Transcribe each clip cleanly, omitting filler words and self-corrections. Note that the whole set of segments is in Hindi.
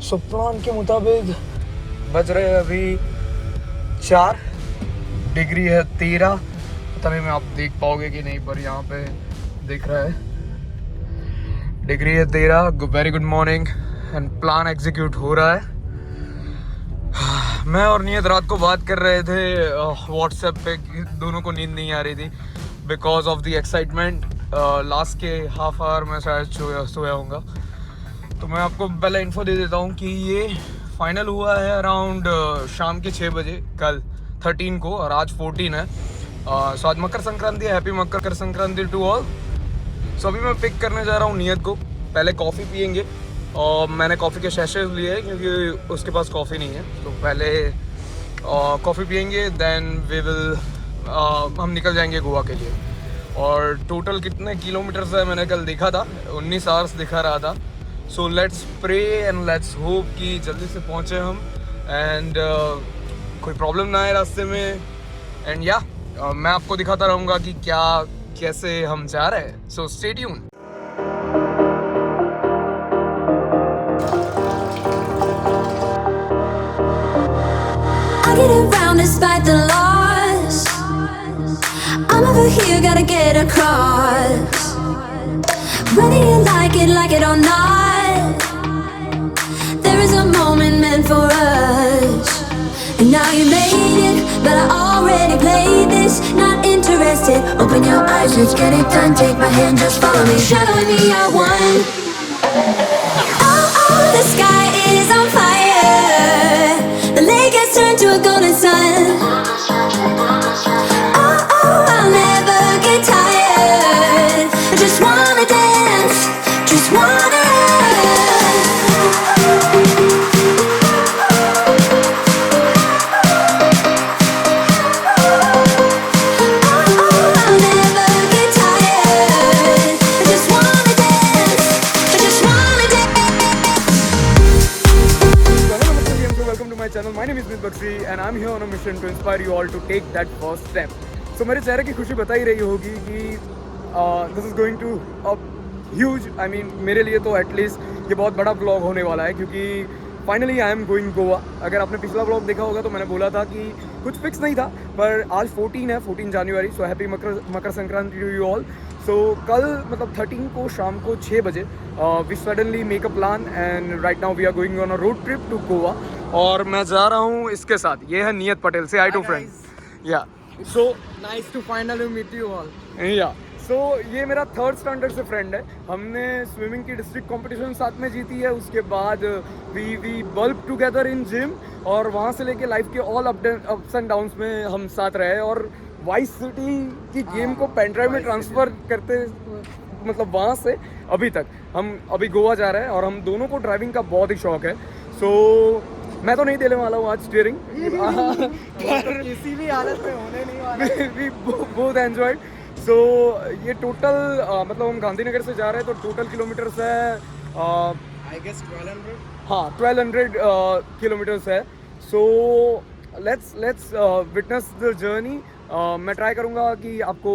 सो प्लान के मुताबिक बज रहे हैं अभी 4, डिग्री है 13। पता नहीं मैं आप देख पाओगे कि नहीं, पर यहाँ पे दिख रहा है डिग्री है 13। Very good morning and plan execute हो रहा है। मैं और नियत रात को बात कर रहे थे व्हाट्सएप पे, दोनों को नींद नहीं आ रही थी because of the excitement. Last के हाफ आवर में शायद सोया होऊंगा। तो मैं आपको पहले इन्फो दे देता हूँ कि ये फाइनल हुआ है अराउंड शाम के 6 बजे कल 13 को, और आज 14 है। सो आज मकर संक्रांति है। Happy Makar Sankranti to all. So अभी मैं पिक करने जा रहा हूँ नियत को। पहले कॉफ़ी पियेंगे और मैंने कॉफ़ी के शैशेज लिए हैं क्योंकि उसके पास कॉफ़ी नहीं है। तो पहले कॉफ़ी पियेंगे, देन वी विल हम निकल जाएंगे गोवा के लिए। और टोटल कितने किलोमीटर्स है मैंने कल देखा था, 19 आवर्स दिखा रहा था। So let's pray and let's hope कि जल्दी से पहुँचे हम एंड कोई प्रॉब्लम ना आए रास्ते में। एंड या मैं आपको दिखाता रहूँगा कि क्या कैसे हम जा रहे हैं। सो stay tuned. Get around despite the loss. I'm over here, gotta get across. Whether you like it or not, there is a moment meant for us. And now you made it, but I already played this. Not interested, open your eyes, let's get it done. Take my hand, just follow me, shadowing me, I won. Oh, the sky is on fire. The lake has turned to a golden sun. Oh, I'll never get tired. I just wanna dance, just wanna. I'll never get tired. I just wanna dance, I just wanna dance. Welcome to my channel. My name is Smith Bakshi and I'm here on a mission to inspire you all to take that first step. So मेरे चेहरे की खुशी बता ही रही होगी कि this is going to a huge, I mean मेरे लिए तो एटलीस्ट ये बहुत बड़ा ब्लॉग होने वाला है क्योंकि finally I am going Goa. अगर आपने पिछला ब्लॉग देखा होगा तो मैंने बोला था कि कुछ फिक्स नहीं था, पर आज 14 है, 14 जनवरी। So happy Makar Sankranti to you all. So कल मतलब 13 को शाम को 6 बजे we suddenly make a plan and right now we are going on a road trip to Goa. और मैं जा रहा हूँ इसके साथ, ये है नियत पटेल। से हाय टू फ्रेंड्स। या सो Nice to finally meet you all. या सो ये मेरा 3rd स्टैंडर्ड से फ्रेंड है। हमने स्विमिंग की डिस्ट्रिक्ट कंपटीशन साथ में जीती है। उसके बाद we bulb together in gym, और वहाँ से लेके लाइफ के ऑल अप्स एंड डाउन्स में हम साथ रहे। और वाइस सिटी की गेम को पेन ड्राइव में ट्रांसफ़र करते, मतलब वहाँ से अभी तक हम अभी गोवा जा रहे हैं। और हम दोनों को ड्राइविंग का बहुत ही शौक है। सो मैं तो नहीं देने वाला हूँ आज स्टीयरिंग पर किसी भी हालत में होने नहीं वाला। We both enjoyed. सो ये टोटल मतलब हम गांधीनगर से जा रहे हैं तो टोटल किलोमीटर्स है I guess 1200. हाँ 1200 किलोमीटर्स है। So let's witness the journey. मैं ट्राई करूँगा कि आपको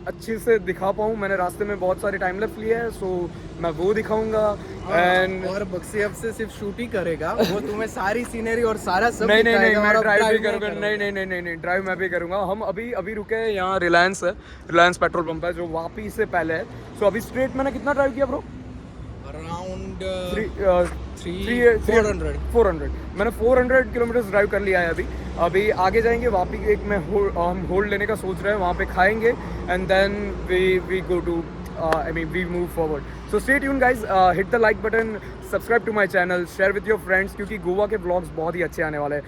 अच्छे से दिखा पाऊँ। मैंने रास्ते में बहुत सारे टाइम लैप्स लिए हैं, सो मैं वो दिखाऊंगा। एंड और बक्सी अब से सिर्फ शूट ही करेगा, वो तुम्हें सारी सीनरी और सारा सब नहीं दिखाएगा मैं और अब ड्राइव भी drive करूँगा। नहीं ड्राइव मैं भी करूँगा। हम अभी रुके हैं यहाँ, रिलायंस है, रिलायंस पेट्रोल पंप है जो वापी से पहले है। सो अभी स्ट्रेट मैंने कितना ड्राइव किया ब्रो? अराउंड 400 मैंने 400 किलोमीटर्स ड्राइव कर लिया है। अभी आगे जाएंगे, वापी एक में हम होल्ड लेने का सोच रहे हैं, वहाँ पे खाएंगे and then we go to we move forward. So stay tuned guys, hit the like button, subscribe to my channel, share with your friends, क्योंकि गोवा के ब्लॉग्स बहुत ही अच्छे आने वाले हैं।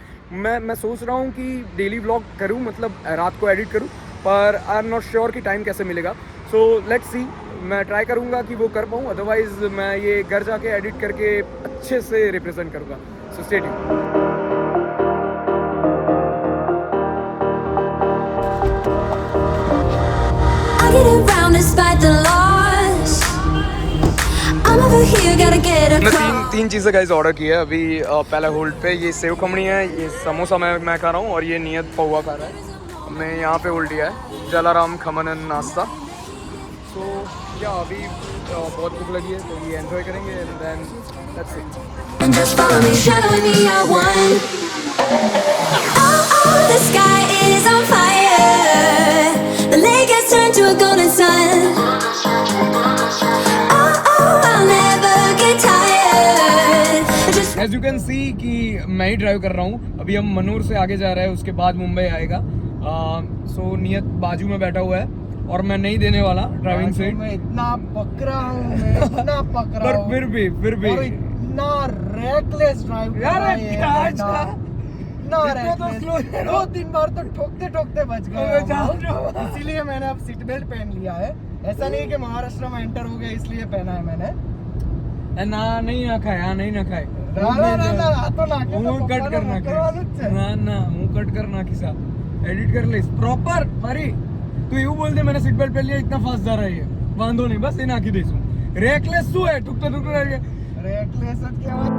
मैं सोच रहा हूँ कि डेली ब्लॉग करूँ, मतलब रात को एडिट करूँ, पर आई एम नॉट श्योर कि टाइम कैसे मिलेगा। सो लेट्स सी, मैं ट्राई करूँगा कि वो कर पाऊँ, अदरवाइज मैं ये घर जाके एडिट करके अच्छे से रिप्रेजेंट करूँगा। सो stay tuned. I get around despite the loss. I'm over here, gotta get मैं across. तीन चीज़ें गाइस ऑर्डर की है अभी पहले होल्ड पे। ये सेव खमणी है, ये समोसा मैं खा रहा हूँ, और ये नियत पौवा खा रहा है। हमने यहाँ पे होल्ड लिया है जलाराम खमन एंड नाश्ता। सो या अभी बहुत भूख लगी है तो ये एंजॉय करेंगे and then that's it. and just follow me, shadow me at one. Oh, the sky is on fire. The lake has turned to a golden sun. Oh, I'll never get tired. Just as you can see कि मैं ही ड्राइव कर रहा हूँ. अभी हम मनूर से आगे जा रहे हैं, उसके बाद मुंबई आएगा. सो नियत बाजू में बैठा हुआ है और मैं नहीं देने वाला ड्राइविंग सीट. मैं इतना पकड़ा हूँ, मैं इतना पकड़ा पर हूँ, फिर भी और इतना रेकलेस ड्राइव कर रहा है ये बंदा, इतना रेकलेस. 2-3 बार तो ठोकते ठोकते बच गए हम. इसीलिए मैंने अब सीट बेल्ट पहन लिया है. ऐसा नहीं है कि महाराष्ट्र में एंटर हो गया इसलिए पहना है मैंने. ना नहीं ना खाए, नहीं ना खाए. હું कट करना ना હું कट करना खिसा एडिट कर ले प्रॉपर ફરી તું એવું બોલ દે मैंने सीट बेल्ट पहन लिया, इतना फास्ट जा रहा है ये, વાંધો નહીં, બસ એ નાખી દઈશું. રેકલેસ શું है, ટુકતો રેકલેસ જ કહેવાય.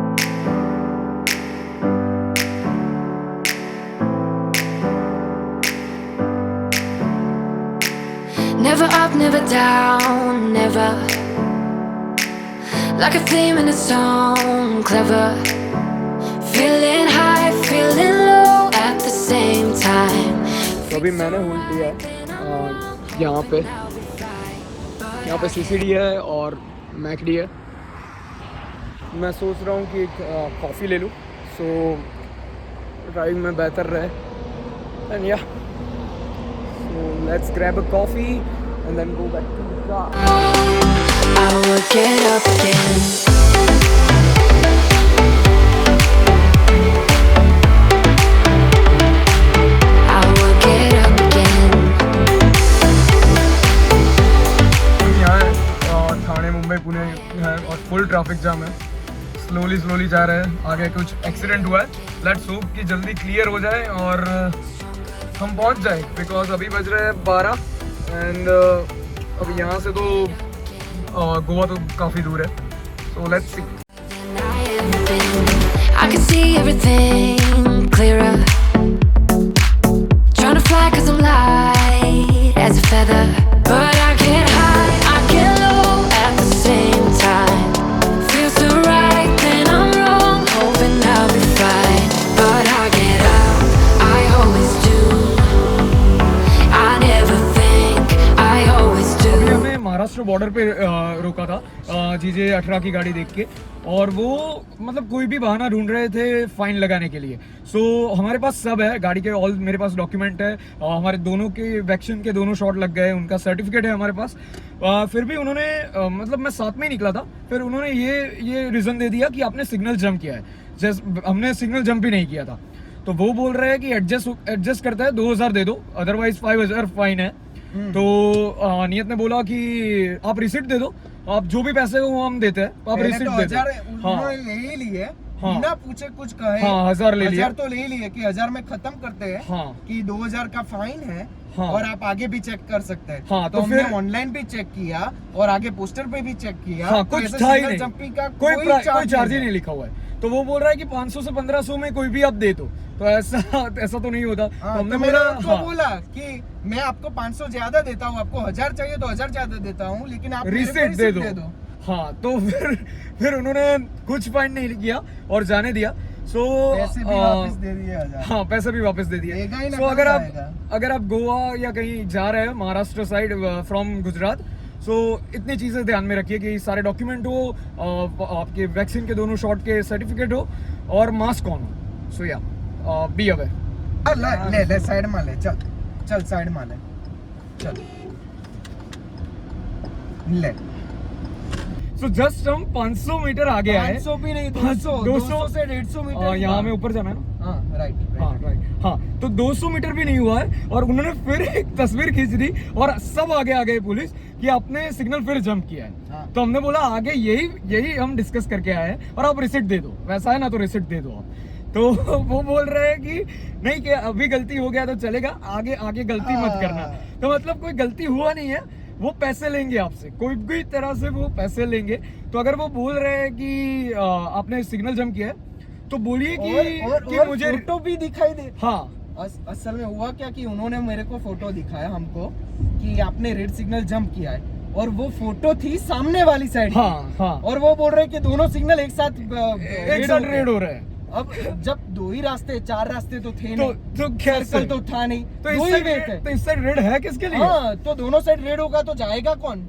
never up, never down, never. Like a theme in a song, clever. Feeling high, feeling low at the same time. तो अभी मैंने होल्ड लिया है यहाँ पे सीसीडी है और मैकडी है. मैं सोच रहा हूँ कि एक कॉफ़ी ले लूँ, सो ड्राइविंग में बेहतर रहे. एंड या so let's grab a coffee and then go back to the car. I will get up again. I will get up again. यहाँ है ठाणे मुंबई पुणे है और फुल ट्रैफिक जाम है. स्लोली जा रहे हैं. आगे कुछ एक्सीडेंट हुआ है. लेट्स होप कि जल्दी क्लियर हो जाए और हम पहुंच जाए, बिकॉज अभी बज रहे हैं 12 एंड अब यहाँ से तो गोवा तो काफ़ी दूर है. So let's see. I can see everything clearer. Trying to fly 'cause I'm light as a feather. But I get high, I get low at the same time. Feels so right, then I'm wrong, hoping I'll be fine. But I get up, I always do. I never think, I always do. अभी हमें महाराष्ट्र बॉर्डर पे रोका था GJ18 की गाड़ी देख के, और वो मतलब कोई भी बहाना ढूंढ रहे थे फाइन लगाने के लिए. सो हमारे पास सब है गाड़ी के, ऑल मेरे पास डॉक्यूमेंट है. हमारे दोनों के वैक्सीन के दोनों शॉट लग गए, उनका सर्टिफिकेट है हमारे पास. फिर भी उन्होंने मतलब मैं साथ में ही निकला था, फिर उन्होंने ये रीज़न दे दिया कि आपने सिग्नल जंप किया है. जैसे हमने सिग्नल जंप ही नहीं किया था, तो वो बोल रहे हैं कि एडजस्ट करता है 2000 दे दो, अदरवाइज 5000 फाइन है. तो नियत ने बोला कि आप रिसिप्ट दे दो, आप जो भी पैसे हो वो हम देते हैं, आप रिसिप्ट दे दो. हाँ ले ही लिए, हाँ. बिना पूछे कुछ कहे. हाँ 1000 ले लिया. 1000 तो ले ही लिए कि 1000 में खत्म करते हैं. हाँ. कि 2000 का फाइन है. हाँ. और आप आगे भी चेक कर सकते हैं. हाँ, तो फिर हमने ऑनलाइन भी चेक किया और आगे पोस्टर पे भी चेक किया. हाँ, तो कुछ ऐसे था ही सिंगल नहीं, जंपिंग का कोई चार्ज ही नहीं लिखा हुआ है. तो वो बोल रहा है कि 500 से 1500 में कोई भी आप दे दो. तो ऐसा तो नहीं होता. हाँ, तो हमने तो मैंने बोला उनको हाँ, बोला कि मैं आपको 500 ज्यादा देता हूँ, आपको 1000 चाहिए तो 1000 ज्यादा देता हूँ, लेकिन आप मेरे को रिसिप्ट दे receipt दो. हाँ, तो फिर उन्होंने कुछ फाइन नहीं किया और जाने दिया. सो पैसे भी वापस दे दिए 1000. हाँ, पैसे भी वापस दे दिए. देगा ही ना, सो कब अगर आप गोवा या कहीं जा रहे हैं महाराष्ट्र साइड फ्रॉम गुजरात, सो इतनी चीज़ें ध्यान में रखिए कि सारे डॉक्यूमेंट हो, आपके वैक्सीन के दोनों शॉट के सर्टिफिकेट हो और मास्क ऑन हो. सो या बी अवेयर. ले साइड में ले, चल साइड में ले, चल ले. सो जस्ट हम 500 मीटर आगे आए. 500 भी नहीं, 200 से 150 मीटर. यहाँ हमें ऊपर जाना है ना. हाँ राइट. हाँ, तो 200 मीटर भी नहीं हुआ है और उन्होंने फिर एक तस्वीर खींच दी और सब आगे आ गए पुलिस कि आपने सिग्नल फिर जंप किया है. हाँ. तो हमने बोला आगे यही हम डिस्कस करके आए हैं और आप रिसिप्ट दे दो, वैसा है ना तो रिसिप्ट दे दो आप. तो वो बोल रहे हैं कि नहीं, कि अभी गलती हो गया तो चलेगा, आगे गलती मत करना. तो मतलब कोई गलती हुआ नहीं है, वो पैसे लेंगे आपसे, कोई भी तरह से वो पैसे लेंगे. तो अगर वो बोल रहे हैं कि आपने सिग्नल जंप किया है, तो बोलिए कि मुझे फोटो भी दिखाई दे. हाँ, असल में हुआ क्या कि उन्होंने मेरे को फोटो दिखाया हमको कि आपने रेड सिग्नल जंप किया है, और वो फोटो थी सामने वाली साइड की। हाँ हाँ और वो बोल रहे कि दोनों सिग्नल एक साथ रेड हो रहा है। अब जब दो ही रास्ते, 4 रास्ते तो थे तो नहीं, कैसे? सर्कल तो था नहीं, तो दो इस ही वे थे। साइड, तो इस साइड रेड है किसके लिए? हाँ, तो दोनों साइड रेड होगा तो जाएगा कौन?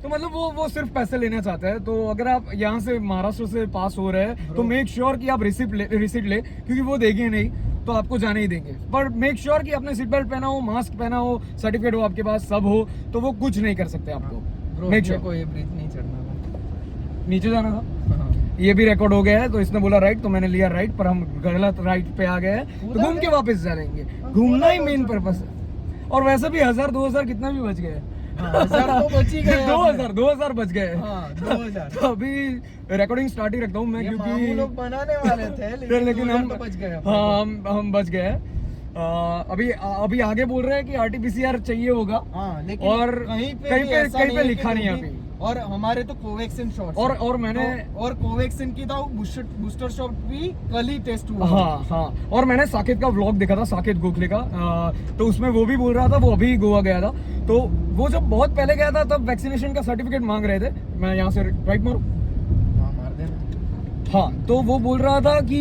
तो मतलब वो सिर्फ पैसे लेना चाहता है। तो अगर आप यहाँ से महाराष्ट्र से पास हो रहे हैं तो मेक श्योर कि आप रिसिप्ट ले, क्योंकि वो देंगे नहीं तो आपको जाने ही देंगे। पर मेक श्योर कि आपने सीट बेल्ट पहना हो, मास्क पहना हो, सर्टिफिकेट हो आपके पास, सब हो, तो वो कुछ नहीं कर सकते आपको। Make sure. को ये ब्रिज नहीं चढ़ना था। नीचे जाना था। हाँ। ये भी रिकॉर्ड हो गया है, तो इसने बोला राइट तो मैंने लिया राइट, पर हम गलत राइट पे आ गए हैं, तो घूम के वापस जाएंगे। घूमना ही मेन पर्पस है। और वैसे भी 1000-2000 कितना भी बच गए। 1000 तो बच ही गए। 2000 बच गए। हाँ, 2000। तो अभी रिकॉर्डिंग स्टार्ट ही रखता हूँ मैं, ये मामू क्योंकि लोग बनाने वाले थे, लेकिन हम तो बच गए। हाँ हम बच गए। अभी आगे बोल रहे हैं कि RT-PCR चाहिए होगा। हाँ, लेकिन और कहीं कहीं पे ऐसा पे नहीं है लिखा कि नहीं है भी- अभी। और हमारे तो कोवैक्सीन शॉट और मैंने और कोवैक्सीन की था बूस्टर शॉट भी कल ही टेस्ट हुआ। हाँ हाँ, और मैंने साकेत का व्लॉग देखा था, साकेत गोखले का। तो उसमें वो भी बोल रहा था, वो अभी गोवा गया था, तो वो जब बहुत पहले गया था तब वैक्सीनेशन का सर्टिफिकेट मांग रहे थे। मैं यहाँ से राइट मारूं? हाँ, मार देना। हाँ, तो वो बोल रहा था कि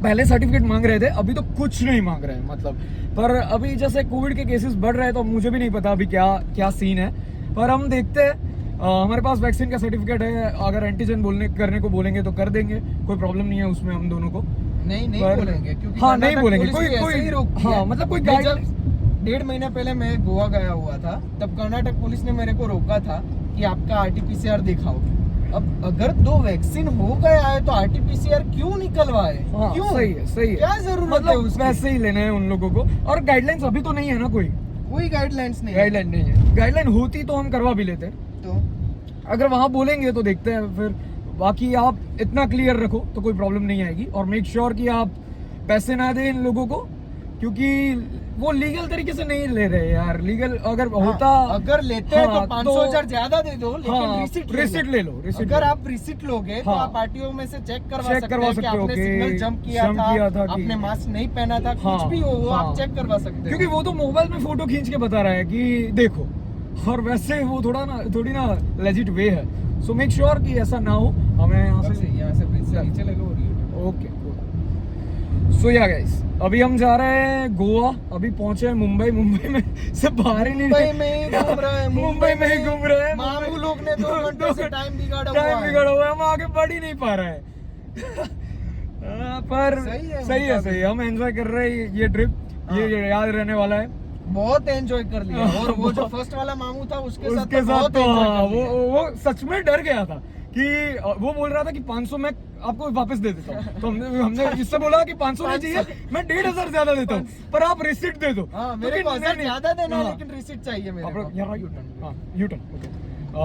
पहले सर्टिफिकेट मांग रहे थे, अभी तो कुछ नहीं मांग रहे हैं मतलब। पर अभी जैसे कोविड के केसेस बढ़ रहे हैं तो मुझे भी नहीं पता अभी क्या सीन है, पर हम देखते हैं। हमारे पास वैक्सीन का सर्टिफिकेट है, अगर एंटीजन करने को बोलेंगे तो कर देंगे, कोई प्रॉब्लम नहीं है उसमें हम दोनों को। नहीं बोलेंगे, क्योंकि हाँ नहीं बोलेंगे, कर्नाटक पुलिस भी ऐसे ही रोकती है। हाँ मतलब कोई मैं गाइड। जब 1.5 महीना पहले मैं गोवा गया हुआ था, तब कर्नाटक पुलिस ने मेरे को रोका था कि आपका RT-PCR दिखाओ। अब अगर 2 वैक्सीन हो गया है तो RT-PCR क्यों निकलवाए? हाँ, क्यों? सही है। क्या जरूरत है मतलब उसकी? वैसे ही लेना है उन लोगों को। और गाइडलाइंस अभी तो नहीं है ना, कोई गाइडलाइंस नहीं है। गाइडलाइन नहीं है। गाइडलाइन होती तो हम करवा भी लेते। तो अगर वहां बोलेंगे तो देखते हैं फिर। बाकी आप इतना क्लियर रखो तो कोई प्रॉब्लम नहीं आएगी। और मेक श्योर कि आप पैसे ना दें इन लोगों को, क्योंकि वो लीगल तरीके से नहीं ले रहे यार। लीगल अगर होता, अगर लेते हैं हाँ, तो 500,000 ज्यादा दे दो, लेकिन हाँ, रिसिट ले लो। अगर आप रिसिट लोगे तो हाँ, आप RTO में से चेक करवा चेक सकते करवा हैं कि सकते हो आपने कि सिग्नल जंप किया था कि- आपने मास्क नहीं पहना था, हाँ, कुछ भी हो वो हाँ। आप चेक करवा सकते क्योंकि हो। वो तो मोबाइल में फोटो खींच के बता रहा है कि देखो, और वैसे वो थोड़ी ना लेजिट वे है। सो मेक श्योर कि ऐसा ना हो। हमें यहाँ यहाँ से से ब्रिज से नीचे ले लो और ये- ओके। सो या गाइस, अभी हम जा रहे हैं गोवा। अभी पहुंचे हैं मुंबई में से बाहर ही नहीं, मुंबई में ही घूम रहे हैं। मुंबई में ही घूम रहे हैं। मामू लोग ने 2 घंटे से टाइम बिगाड़ा हुआ है, हम आगे बढ़ ही नहीं पा रहे हैं। पर सही है सही। हम एंजॉय कर रहे हैं ये ट्रिप। ये याद रहने वाला है। बहुत एंजॉय कर लिया। और वो जो फर्स्ट वाला मामू था उसके साथ उसके तो साथ बहुत तो enjoy हाँ, कर लिया। वो सच में डर गया था कि वो बोल रहा था कि 500 मैं आपको वापस दे देता हूँ। तो हमने इससे बोला कि 500 नहीं चाहिए, मैं 1,500 ज्यादा देता हूँ, पर आप रिसिट दे दो। हाँ, तो मेरे को 1000 ज्यादा देना है, हाँ। लेकिन रिसिट चाहिए मेरे को। U turn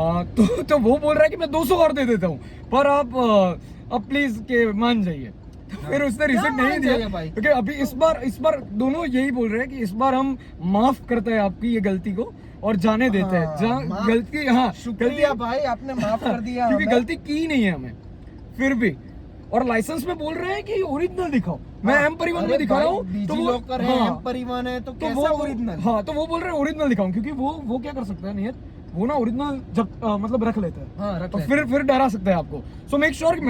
okay. तो वो बोल रहा है कि मैं 200 और दे देता हूँ, पर आप प्लीज के मान जाइए। तो फिर उसने रिसिट नहीं मान दिया जाइए भाई? क्योंकि अभी इस बार दोनों यही बोल रहे हैं कि इस बार हम माफ करते हैं आपकी ये गलती को और जाने देते हैं। जहाँ माफ- गलती, हाँ शुक्रिया भाई, आपने माफ कर दिया क्योंकि हमें। गलती की नहीं है हमें फिर भी। और लाइसेंस में बोल रहे हैं कि ओरिजिनल दिखाओ। मैं एम परिवहन में दिखा रहा हूँ तो वो डिजिलॉकर है, एम परिवहन है, तो तो कैसा वो ओरिजिनल? हाँ, तो वो बोल रहे हैं ओरिजिनल दिखाऊं, क्योंकि वो क्या कर सकता है नियत, वो ना ओरिजिनल जब मतलब रख लेता है। हाँ, रख तो लेता फिर डरा सकता है आपको। सो मेक श्योर कि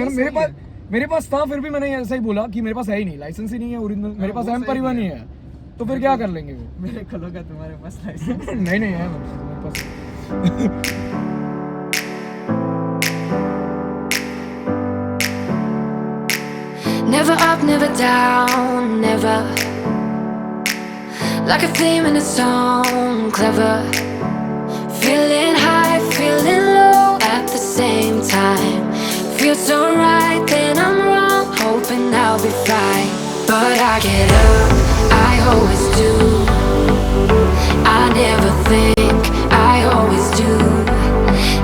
मेरे पास था, फिर भी मैंने ऐसा ही बोला कि मेरे पास है ही नहीं, लाइसेंस ही नहीं है ओरिजिनल, मेरे पास वो एम सही परिवहन ही है। है। तो फिर क्या कर लेंगे वो? मेरे खलो का तुम्हारे पास लाइसेंस? नहीं है मेरे पास। Never up, never down, never. Like a theme in a song, clever. Feeling high, feeling low at the same time. Feels so right, then I'm wrong, hoping I'll be fine. But I get up, I always do. I never think, I always do.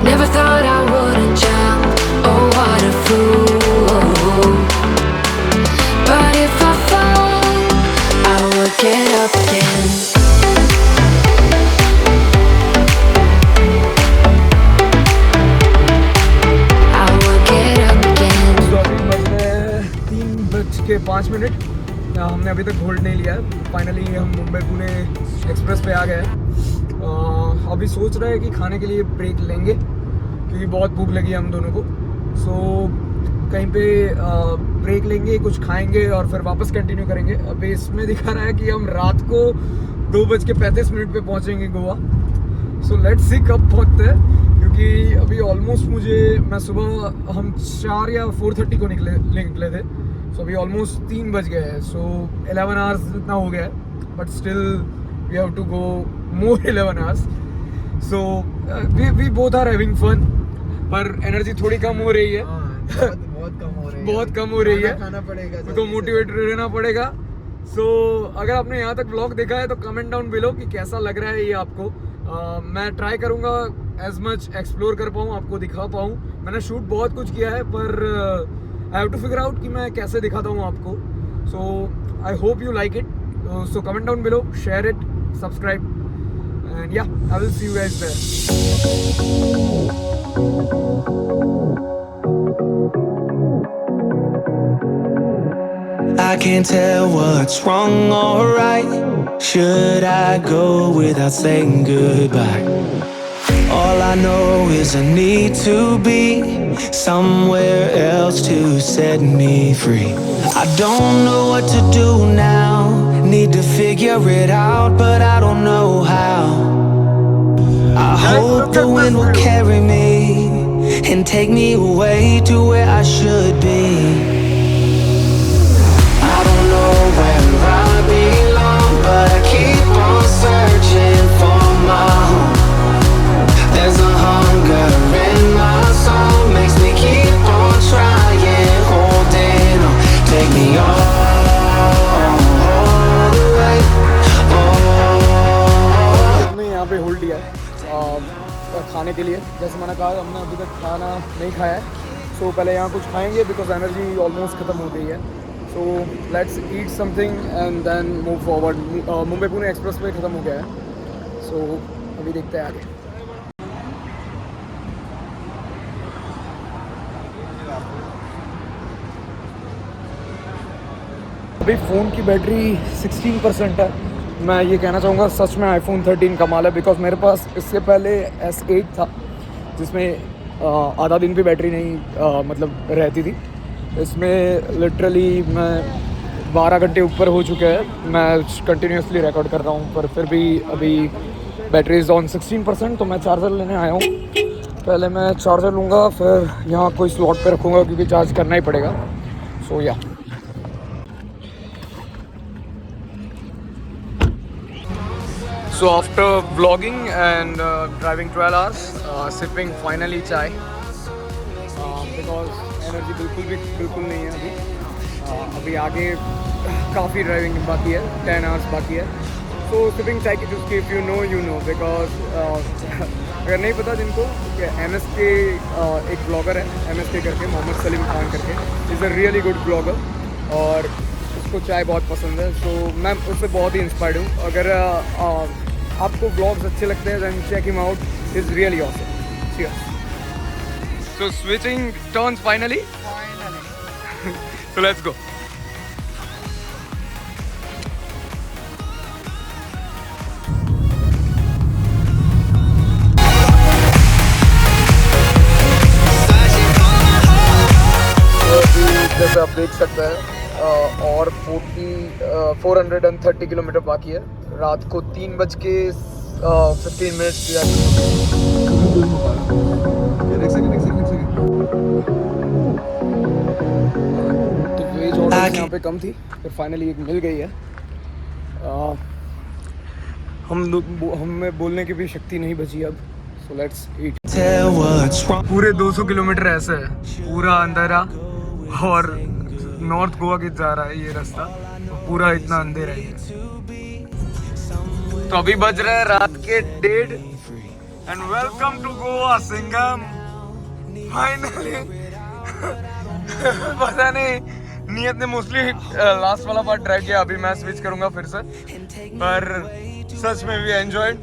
Never thought I wouldn't jump, oh what a fool. But if I fall, I will get up again. I will get up again. तो अभी बज रहे 3:05। हमने अभी तक होल्ड नहीं लिया है। फाइनली हम मुंबई पुणे एक्सप्रेस पे आ गए हैं। अभी सोच रहे हैं कि खाने के लिए ब्रेक लेंगे क्योंकि बहुत भूख लगी है हम दोनों को। सो कहीं पे ब्रेक लेंगे, कुछ खाएंगे और फिर वापस कंटिन्यू करेंगे। अभी इसमें दिखा रहा है कि हम रात को 2:35 पे पहुंचेंगे गोवा। सो लेट्स सी कब पहुंचते हैं, क्योंकि अभी ऑलमोस्ट मैं सुबह हम 4 या 4:30 को निकले थे। सो अभी ऑलमोस्ट 3 बज गए हैं। सो 11 आवर्स इतना हो गया है, but still we have to go more 11 hours. So we both are having fun, पर एनर्जी थोड़ी कम हो रही है। बहुत कम हो रही है, बहुत कम हो रही है, खाना पड़ेगा तो मोटिवेटेड रहना पड़ेगा। सो अगर आपने यहाँ तक व्लॉग देखा है तो कमेंट डाउन बिलो कि कैसा लग रहा है ये आपको। मैं ट्राई करूँगा एज मच एक्सप्लोर कर पाऊँ, आपको दिखा पाऊँ। मैंने शूट बहुत कुछ किया है, पर I have to figure out कि मैं कैसे दिखाता हूँ आपको। So I hope you like it. So comment down below, share it, subscribe, and या I will see you guys there. I can't tell what's wrong or right. Should I go without saying goodbye? All I know is I need to be somewhere else to set me free. I don't know what to do now. Need to figure it out, but I don't know how. I hope the wind will carry me and take me away to where I should be. I don't know where I belong, but I keep on searching for my home. There's a hunger in my soul, makes me keep on trying, holding on. Take me all the way. हमने यहाँ पे होल्ड लिया है खाने के लिए। जैसे मैंने कहा, हमने अभी तक खाना नहीं खाया है। सो पहले यहाँ कुछ खाएंगे बिकॉज एनर्जी ऑलमोस्ट ख़त्म हो गई है। So let's eat something and then move forward. Mumbai Pune expressway ख़त्म हो गया है। सो अभी देखते हैं आगे। अभी फ़ोन की बैटरी 16% है। मैं ये कहना चाहूँगा सच में iPhone 13 कमाल है, बिकॉज मेरे पास इससे पहले S8 था जिसमें आधा दिन भी बैटरी नहीं मतलब रहती थी। इसमें लिटरली मैं 12 घंटे ऊपर हो चुके हैं। मैं कंटिन्यूसली रिकॉर्ड कर रहा हूँ, पर फिर भी अभी बैटरी इज़ ऑन 16%। तो मैं चार्जर लेने आया हूँ। पहले मैं चार्जर लूँगा, फिर यहाँ कोई स्लॉट पे रखूँगा क्योंकि चार्ज करना ही पड़ेगा। सो या So after vlogging and driving 12 hours, sipping finally chai because energy बिल्कुल नहीं है अभी। अभी आगे काफ़ी ड्राइविंग बाकी है, 10 hours बाकी है। So sipping चाय की चुस्की, if you know because अगर नहीं पता जिनको, MSK एक ब्लॉगर है MSK करके, मोहम्मद सलीम खान करके, is a really good blogger और उसको चाय बहुत पसंद है। सो मैं उससे बहुत ही इंस्पायर्ड हूँ। अगर आपको ब्लॉग्स अच्छे लगते हैं then check him out, is really awesome. Cheers. So switching turns finally so let's go. जैसे आप देख सकते हैं और 430 किलोमीटर बाकी है। रात को 3:15 तो वेज ऑर्डर यहाँ पे कम थी, फिर फाइनली एक मिल गई है। हमें बोलने की भी शक्ति नहीं बची अब। सो लेट्स ईट। पूरे 200 किलोमीटर ऐसे है, पूरा अंधेरा, और नॉर्थ गोवा की जा रहा है ये रास्ता, तो पूरा इतना अंधेरा है। तो अभी बज रहे हैं रात के 1:30 and welcome to Goa Singham finally. पता नहीं, नियत ने मोस्टली लास्ट वाला पार्ट ड्राइव किया, अभी मैं स्विच करूंगा फिर से। पर सच में भी एंजॉयड।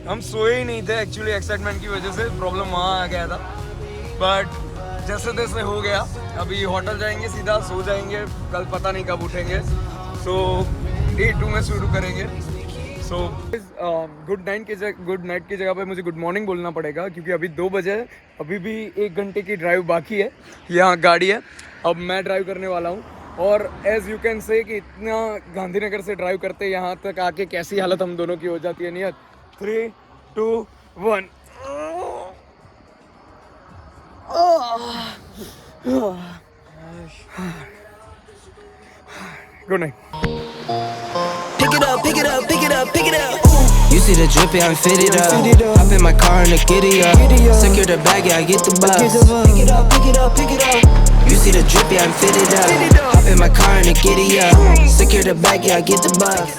हम सोए ही नहीं थे एक्चुअली, एक्साइटमेंट की वजह से। प्रॉब्लम वहाँ आ गया था, बट जैसे तैसे हो गया। अभी होटल जाएंगे, सीधा सो जाएंगे, कल पता नहीं कब उठेंगे। सो Day 2 में शुरू करेंगे। सो गुड नाइट की जगह पे मुझे गुड मॉर्निंग बोलना पड़ेगा क्योंकि अभी 2 बजे है, अभी भी 1 घंटे की ड्राइव बाकी है। यहाँ गाड़ी है, अब मैं ड्राइव करने वाला हूँ। और एज यू कैन से कि इतना गांधीनगर से ड्राइव करते यहाँ तक आके कैसी हालत हम दोनों की हो जाती है। नियत 3, 2, 1 good night. Pick it up, pick it up, pick it up, pick it up. You see the drip, yeah, I'm fitted up. Hop in my car and the giddy up. Secure the bag, yeah, I get the bus. Pick it up, pick it up, pick it up. You see the drip, yeah, I'm fitted up. Hop in my car and the giddy up. Secure the bag, yeah, I get the bus.